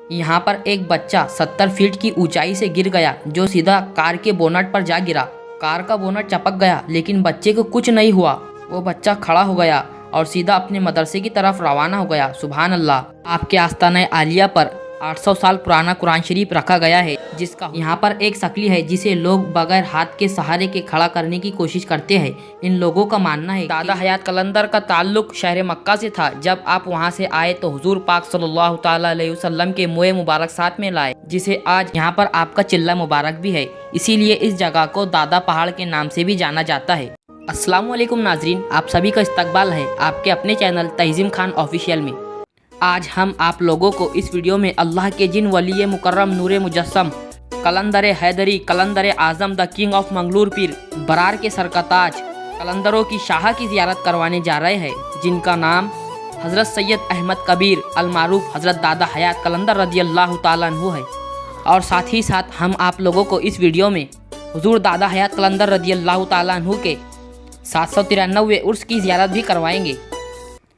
यहाँ पर एक बच्चा 70 फीट की ऊंचाई से गिर गया जो सीधा कार के बोनट पर जा गिरा। कार का बोनट चपक गया लेकिन बच्चे को कुछ नहीं हुआ। वो बच्चा खड़ा हो गया और सीधा अपने मदरसे की तरफ रवाना हो गया। सुभान अल्लाह। आपके आस्ताना आलिया पर 800 साल पुराना कुरान शरीफ रखा गया है, जिसका यहाँ पर एक शकली है जिसे लोग बगैर हाथ के सहारे के खड़ा करने की कोशिश करते हैं। इन लोगों का मानना है दादा हयात कलंदर का ताल्लुक शहर मक्का से था। जब आप वहाँ से आए तो हुजूर पाक सल्लल्लाहु ताला अलैहि वसल्लम के मुए मुबारक साथ में लाए, जिसे आज यहाँ पर आपका चिल्ला मुबारक भी है। इसीलिए इस जगह को दादा पहाड़ के नाम से भी जाना जाता है। अस्सलामु अलैकुम नाजरीन, आप सभी का इस्तकबाल है आपके अपने चैनल तहीज़ीम खान ऑफिशियल में। आज हम आप लोगों को इस वीडियो में अल्लाह के जिन वली मुकर्रम नूरे मुजस्सम कलंदर हैदरी कलंदर आज़म द किंग ऑफ मंगलूर पीर बरार के सरकताज कलंदरों की शाह की ज़ियारत करवाने जा रहे हैं, जिनका नाम हज़रत सैयद अहमद कबीर अलमारूफ हज़रत दादा हयात कलंदर रज़ियल्लाहु ताला अन्हु है। और साथ ही साथ हम आप लोगों को इस वीडियो में हुजूर दादा हयात कलंदर रज़ियल्लाहु ताला अन्हु के 793वें उर्स की ज़ियारत भी करवाएंगे।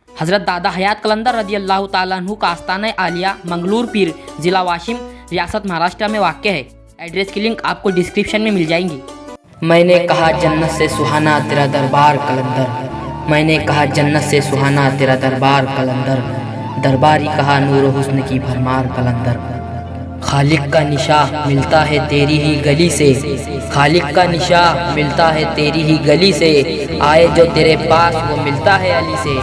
हज़रत दादा हयात कलंदर रज़ियल्लाहु ताला अन्हु का आस्ताना आलिया मंगलूर पीर ज़िला वाशिम रियासत महाराष्ट्र में वाक़ है। एड्रेस की लिंक आपको डिस्क्रिप्शन में मिल जाएंगी। मैंने कहा जन्नत से सुहाना तेरा दरबार कलंदर, मैंने कहा जन्नत से सुहाना तेरा दरबार कलंदर, दरबारी कहा नूर हुस्न की भरमार कलंदर। खालिक का निशा मिलता है तेरी ही गली से, खालिक का निशा मिलता है तेरी ही गली से, आए जो तेरे पास वो मिलता है अली से।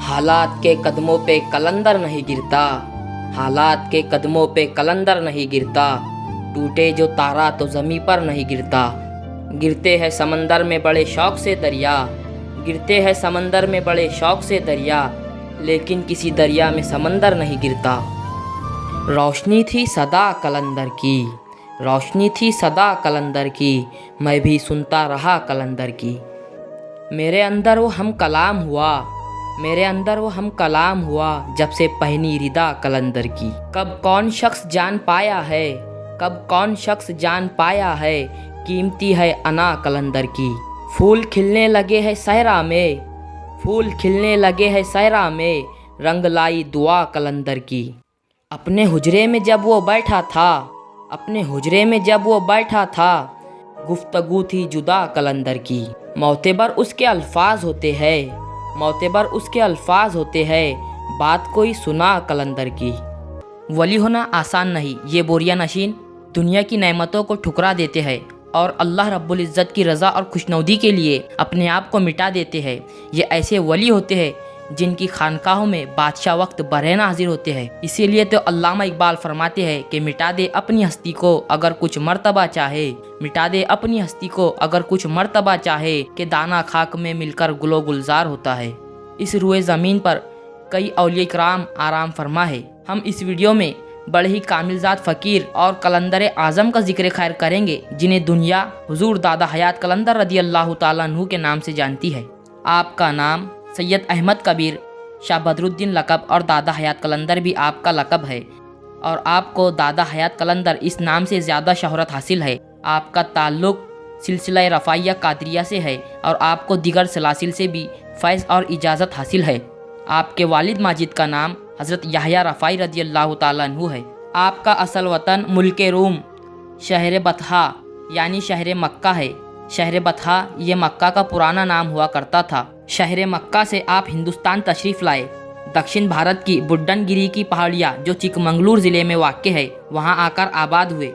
हालात के कदमों पे कलंदर नहीं गिरता, हालात के कदमों पे कलंदर नहीं गिरता, टूटे जो तारा तो ज़मीं पर नहीं गिरता। गिरते हैं समंदर में बड़े शौक़ से दरिया, गिरते हैं समंदर में बड़े शौक़ से दरिया, लेकिन किसी दरिया में समंदर नहीं गिरता। रोशनी थी सदा कलंदर की, रोशनी थी सदा कलंदर की, मैं भी सुनता रहा कलंदर की। मेरे अंदर वो हम कलाम हुआ, मेरे अंदर वो हम कलाम हुआ, जब से पहनी रिदा कलंदर की। कब कौन शख्स जान पाया है, कब कौन शख्स जान पाया है, कीमती है अना कलंदर की। फूल खिलने लगे हैं सहरा में, फूल खिलने लगे हैं सहरा में, रंग लाई दुआ कलंदर की। अपने हुजरे में जब वो बैठा था, अपने हुजरे में जब वो बैठा था, गुफ्तगू थी जुदा कलंदर की। मौतेबर उसके अल्फाज होते हैं, मौतेबर उसके अल्फाज होते हैं, बात कोई सुना कलंदर की। वली होना आसान नहीं, ये बोरिया नशीन दुनिया की नेमतों को ठुकरा देते हैं और अल्लाह रब्बुल इज़्ज़त की रज़ा और खुशनौदी के लिए अपने आप को मिटा देते हैं। ये ऐसे वली होते हैं जिनकी खानकाहों में बादशाह वक्त बरहना हाजिर होते हैं। इसीलिए तो अल्लामा इकबाल फरमाते हैं कि मिटा दे अपनी हस्ती को अगर कुछ मर्तबा चाहे, मिटा दे अपनी हस्ती को अगर कुछ मर्तबा चाहे, कि दाना खाक में मिलकर गुलो गुलजार होता है। इस रुए ज़मीन पर कई औलिया इकराम आराम फरमा है। हम इस वीडियो में बड़े ही कामिलजात फ़कीर और कलंदर आज़म का जिक्र खैर करेंगे, जिन्हें दुनिया हुजूर दादा हयात कलंदर रज़ियल्लाहु ताला अन्हु के नाम से जानती है। आपका नाम सैयद अहमद कबीर शाह बदरुद्दीन लक़ब और दादा हयात कलंदर भी आपका लक़ब है, और आपको दादा हयात कलंदर इस नाम से ज़्यादा शोहरत हासिल है। आपका ताल्लुक़ सिलसिला रफ़ाइया कादरिया से है और आपको दिगर सलासिल से भी फैज़ और इजाज़त हासिल है। आपके वालिद माजिद का नाम हज़रत याहया रफ़ाई रज़ियल्लाहु ताला अन्हु है। आपका असल वतन मुल्क रूम शहर बतहा यानी शहर मक्का है। शहर बतहा ये मक्का का पुराना नाम हुआ करता था। शहर मक्का से आप हिंदुस्तान तशरीफ़ लाए। दक्षिण भारत की बुड्डनगिरी की पहाड़ियाँ जो चिकमंगलूर ज़िले में वाक़ है, वहाँ आकर आबाद हुए।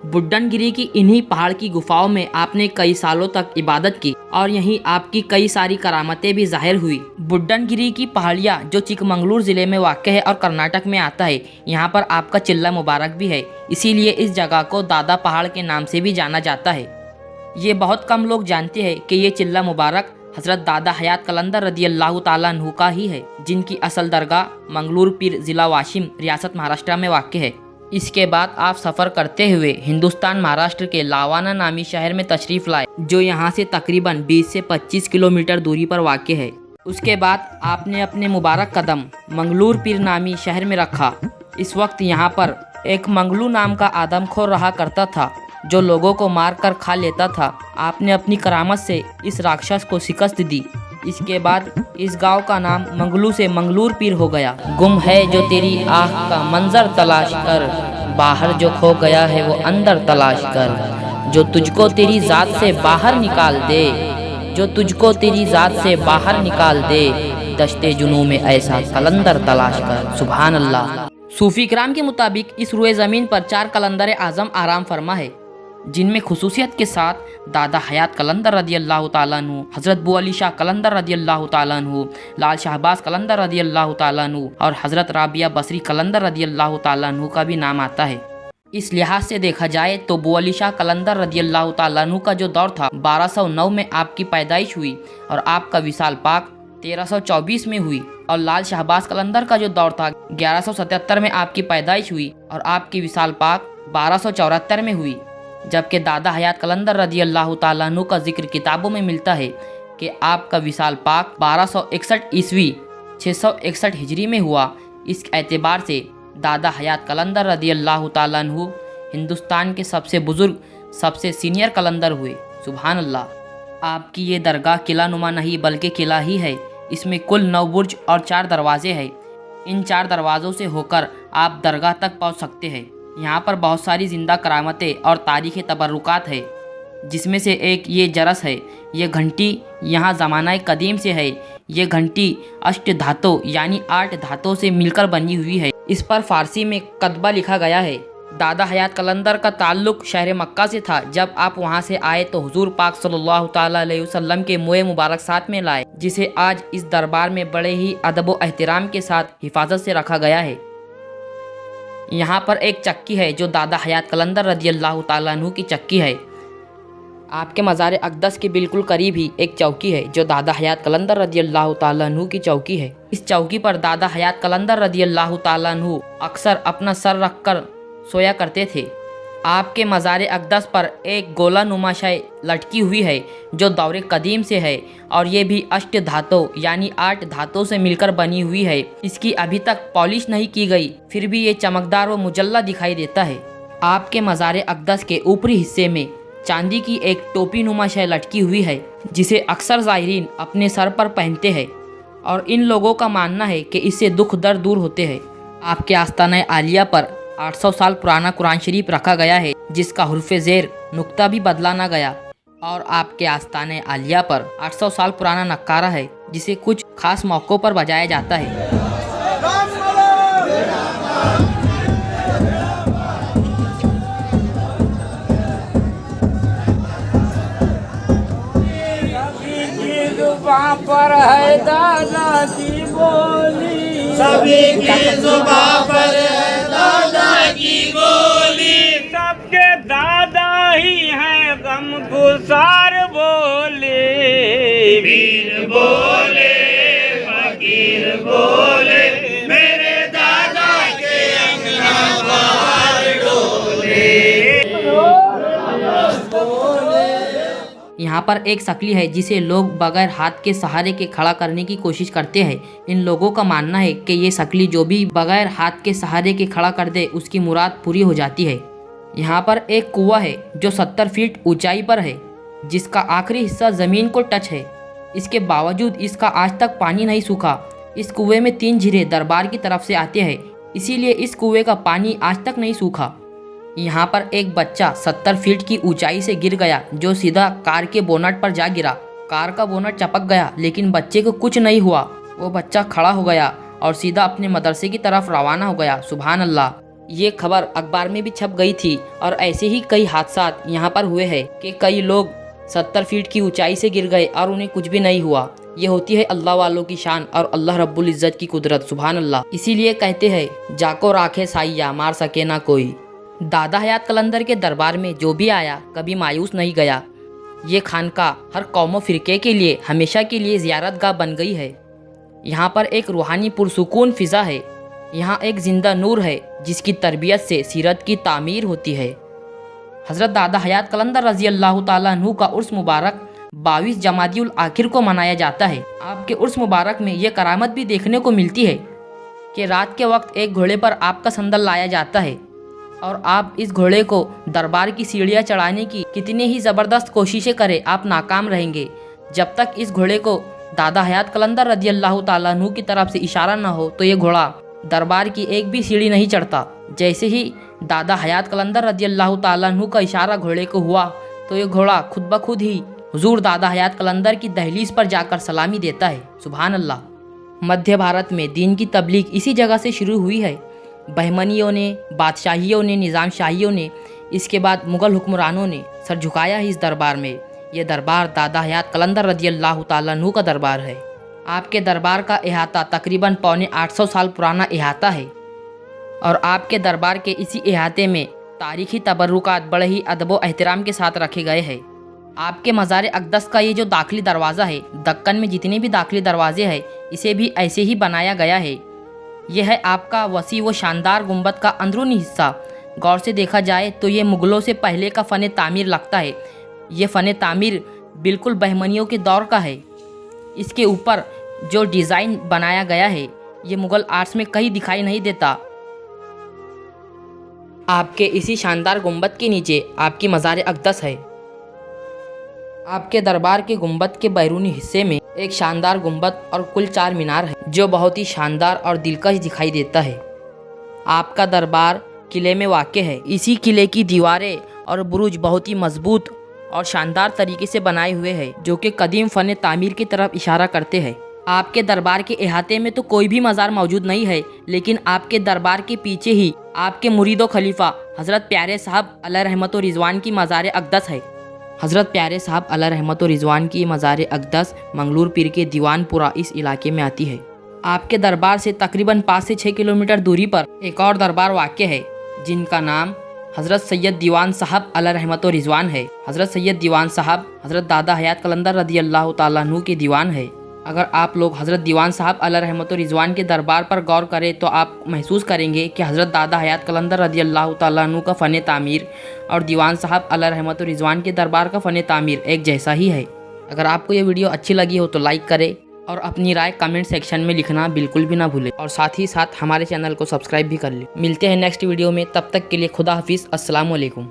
बुड्डनगिरी की इन्हीं पहाड़ की गुफाओं में आपने कई सालों तक इबादत की और यहीं आपकी कई सारी करामतें भी जाहिर हुई। बुड्डनगिरी की पहाड़ियाँ जो चिकमंगलूर जिले में वाक़ है और कर्नाटक में आता है, यहाँ पर आपका चिल्ला मुबारक भी है, इसीलिए इस जगह को दादा पहाड़ के नाम से भी जाना जाता है। ये बहुत कम लोग जानते हैं कि ये चिल्ला मुबारक हज़रत दादा हयात कलंदर रदी अल्लाह ताला अन्हु का ही है, जिनकी असल दरगाह मंगलूर पीर ज़िला वाशिम रियासत महाराष्ट्र में वाक़ है। इसके बाद आप सफ़र करते हुए हिंदुस्तान महाराष्ट्र के लावाना नामी शहर में तशरीफ़ लाए, जो यहाँ से तकरीबन 20 से 25 किलोमीटर दूरी पर वाक़ है। उसके बाद आपने अपने मुबारक कदम मंगलूर पीर नामी शहर में रखा। इस वक्त यहाँ पर एक मंगलू नाम का आदमखोर रहा करता था, जो लोगों को मार कर खा लेता था। आपने अपनी करामत से इस राक्षस को शिकस्त दी। इसके बाद इस गांव का नाम मंगलू से मंगलूर पीर हो गया। गुम है जो तेरी आँख का मंजर तलाश कर, बाहर जो खो गया है वो अंदर तलाश कर, जो तुझको तेरी ज़ात से बाहर निकाल दे, जो तुझको तेरी ज़ात से बाहर निकाल दे, दश्ते जुनू में ऐसा कलंदर तलाश कर। सुभान अल्लाह। सूफी कराम के मुताबिक इस रुए ज़मीन पर 4 कलंदर आज़म आराम फरमा है, जिनमें खुसूसियत के साथ दादा हयात कलंदर रदी अल्लाह ताला अन्हु, हज़रत बू अली शाह कलंदर रदी अल्लाह ताला अन्हु, लाल शाहबाज कलंदर रदी अल्लाह ताला अन्हु और हज़रत राबिया बसरी कलंदर रदी अल्लाह ताला अन्हु का भी नाम आता है। इस लिहाज से देखा जाए तो बू अली शाह कलंदर रदी अल्लाह ताला अन्हु का जो दौर था 1209 में आपकी पैदाइश हुई और आपका विसाल पाक 1324 में हुई, और लाल शाहबाज कलंदर का जो दौर था 1177 में आपकी पैदाइश हुई और आपकी विसाल पाक 1274 में हुई। जबकि दादा हयात कलंदर रदी अल्लाह ताला अन्हु का जिक्र किताबों में मिलता है कि आपका विसाल पाक 1261 ईस्वी 661 हिजरी में हुआ। इस एतबार से दादा हयात कलंदर रदी अल्लाह ताला अन्हु हिंदुस्तान के सबसे बुज़ुर्ग, सबसे सीनियर कलंदर हुए। सुभान अल्लाह। आपकी ये दरगाह किला नुमा नहीं बल्कि किला ही है। इसमें कुल 9 बुर्ज और 4 दरवाजे हैं। इन 4 दरवाज़ों से होकर आप दरगाह तक पहुंच सकते हैं। यहाँ पर बहुत सारी ज़िंदा करामतें और तारीख़ तबरुकात है, जिसमें से एक ये जरस है। ये घंटी यहाँ ज़माना कदीम से है। ये घंटी अष्ट धातु यानी 8 धातुओं से मिलकर बनी हुई है। इस पर फ़ारसी में कतबा लिखा गया है। दादा हयात कलंदर का ताल्लुक़ शहर मक्का से था। जब आप वहाँ से आए तो हुजूर पाक सल्लल्लाहु ताला अलैहि वसल्लम के मुए मुबारक साथ में लाए, जिसे आज इस दरबार में बड़े ही अदब व एहतराम के साथ हिफाजत से रखा गया है। यहाँ पर एक चक्की है जो दादा हयात कलंदर रदी अल्लाह ताला अन्हु की चक्की है। आपके मज़ार अक़दस के बिल्कुल करीब ही एक चौकी है जो दादा हयात कलंदर रदी अल्लाह ताला अन्हु की चौकी है। इस चौकी पर दादा हयात कलंदर रदी अल्लाह ताला अन्हु अक्सर अपना सर रखकर सोया करते थे। आपके मज़ार अक़दस पर एक गोला नुमा शय लटकी हुई है जो दौरे कदीम से है और ये भी अष्ट धातु यानी 8 धातुओं से मिलकर बनी हुई है। इसकी अभी तक पॉलिश नहीं की गई, फिर भी ये चमकदार व मुजल्ला दिखाई देता है। आपके मज़ार अक़दस के ऊपरी हिस्से में चांदी की एक टोपी नुमा शय लटकी हुई है, जिसे अक्सर ज़ाहिरीन अपने सर पर पहनते हैं और इन लोगों का मानना है कि इससे दुख दर्द दूर होते हैं। आपके आस्ताना आलिया पर 800 साल पुराना कुरान शरीफ रखा गया है, जिसका हुर्फ़े ज़ेर नुक्ता भी बदला ना गया, और आपके आस्ताने आलिया पर 800 साल पुराना नक्कारा है, जिसे कुछ खास मौक़ों पर बजाया जाता है। पर है दादा की बोली, सभी की जुबां पर है दादा की बोली, सबके दादा ही हैं गम गुसार बोले, वीर बोले फकीर बोले, मेरे दादा के अंगना बाहर डोले। यहाँ पर एक शकली है जिसे लोग बगैर हाथ के सहारे के खड़ा करने की कोशिश करते हैं। इन लोगों का मानना है कि ये शकली जो भी बगैर हाथ के सहारे के खड़ा कर दे उसकी मुराद पूरी हो जाती है। यहाँ पर एक कुआं है जो 70 फीट ऊंचाई पर है, जिसका आखिरी हिस्सा ज़मीन को टच है। इसके बावजूद इसका आज तक पानी नहीं सूखा। इस कुएं में 3 झीरे दरबार की तरफ से आते हैं, इसीलिए इस कुएं का पानी आज तक नहीं सूखा। यहाँ पर एक बच्चा 70 फीट की ऊंचाई से गिर गया, जो सीधा कार के बोनट पर जा गिरा। कार का बोनट चपक गया, लेकिन बच्चे को कुछ नहीं हुआ। वो बच्चा खड़ा हो गया और सीधा अपने मदरसे की तरफ रवाना हो गया। सुभान अल्लाह। ये खबर अखबार में भी छप गई थी और ऐसे ही कई हादसा यहाँ पर हुए हैं कि कई लोग 70 फीट की ऊंचाई से गिर गए और उन्हें कुछ भी नहीं हुआ। ये होती है अल्लाह वालों की शान और अल्लाह रब्बुल इज़्ज़त की कुदरत, सुभान अल्लाह। इसीलिए कहते हैं जाको राखे साइया मार सके ना कोई। दादा हयात कलंदर के दरबार में जो भी आया कभी मायूस नहीं गया। ये खानका हर कौम फ़िरके के लिए हमेशा के लिए ज़ियारतगाह बन गई है। यहाँ पर एक रूहानी पुरसुकून फ़िज़ा है। यहाँ एक ज़िंदा नूर है जिसकी तरबियत से सीरत की तामीर होती है। हज़रत दादा हयात कलंदर रज़ी अल्लाह ताला अन्हु का उर्स मुबारक 22 जमादियुल आखिर को मनाया जाता है। आपके उर्स मुबारक में ये करामत भी देखने को मिलती है कि रात के वक्त एक घोड़े पर आपका संदल लाया जाता है और आप इस घोड़े को दरबार की सीढ़ियाँ चढ़ाने की कितनी ही ज़बरदस्त कोशिशें करें आप नाकाम रहेंगे। जब तक इस घोड़े को दादा हयात कलंदर रज़ी अल्लाह ताला अन्हु की तरफ से इशारा ना हो तो ये घोड़ा दरबार की एक भी सीढ़ी नहीं चढ़ता। जैसे ही दादा हयात कलंदर रज़ी अल्लाह ताला अन्हु का इशारा घोड़े को हुआ तो ये घोड़ा खुद ब खुद ही हुजूर दादा हयात कलंदर की दहलीज पर जाकर सलामी देता है, सुभान अल्लाह। मध्य भारत में दीन की तबलीग इसी जगह से शुरू हुई है। बहमनियों ने, बादशाहियों ने, निज़ाम शाहियों ने, इसके बाद मुग़ल हुक्मरानों ने सर झुकाया है इस दरबार में। ये दरबार दादा हयात कलंदर रज़ी अल्लाह ताला अन्हु का दरबार है। आपके दरबार का अहाता तकरीबन पौने 800 साल पुराना अहाता है और आपके दरबार के इसी अहाते में तारीखी तबर्रुकात बड़े ही अदब व एहतराम के साथ रखे गए हैं। आपके मज़ार अक़दस का ये जो दाखिली दरवाज़ा है, दक्कन में जितने भी दाखिली दरवाजे हैं इसे भी ऐसे ही बनाया गया है। यह है आपका वसी व शानदार गुंबद का अंदरूनी हिस्सा। गौर से देखा जाए तो ये मुग़लों से पहले का फ़न तामीर लगता है। ये फ़न तामीर बिल्कुल बहमनियों के दौर का है। इसके ऊपर जो डिज़ाइन बनाया गया है ये मुग़ल आर्ट्स में कहीं दिखाई नहीं देता। आपके इसी शानदार गुंबद के नीचे आपकी मज़ार अक़दस है। आपके दरबार के गुंबद के बैरूनी हिस्से में एक शानदार गुंबद और कुल 4 मीनार है जो बहुत ही शानदार और दिलकश दिखाई देता है। आपका दरबार किले में वाक़ है। इसी किले की दीवारें और बुरुज बहुत ही मजबूत और शानदार तरीके से बनाए हुए हैं जो कि कदीम फ़न तामीर की तरफ इशारा करते हैं। आपके दरबार के अहाते में तो कोई भी मज़ार मौजूद नहीं है, लेकिन आपके दरबार के पीछे ही आपके मुरीदो खलीफा हज़रत प्यारे साहब अलैहि रहमत व रिज़वान की मज़ार अक़दस है। हज़रत प्यारे साहब अलैहि रहमत व रिज़वान की मज़ार अक़दस मंगलूर पीर के दीवानपुरा इस इलाके में आती है। आपके दरबार से तकरीबन 5 से 6 किलोमीटर दूरी पर एक और दरबार वाक़ है जिनका नाम हज़रत सैयद दीवान साहब अलैहि रहमत व रिज़वान है। हज़रत सैयद दीवान साहब हज़रत दादा हयात कलंदर रज़ी अल्लाह ताला अन्हु के दीवान है। अगर आप लोग हज़रत दीवान साहब अलैहि रहमत व रिज़वान के दरबार पर गौर करें तो आप महसूस करेंगे कि हज़रत दादा हयात कलंदर रज़ी अल्लाह ताला अन्हु का फ़न तामीर और दीवान साहब अलैहि रहमत व रिज़वान के दरबार का फ़न तामीर एक जैसा ही है। अगर आपको ये वीडियो अच्छी लगी हो तो लाइक करें और अपनी राय कमेंट सेक्शन में लिखना बिल्कुल भी ना भूलें और साथ ही साथ हमारे चैनल को सब्सक्राइब भी कर लें। मिलते हैं नेक्स्ट वीडियो में, तब तक के लिए खुदा हाफिज़, अस्सलाम वालेकुम।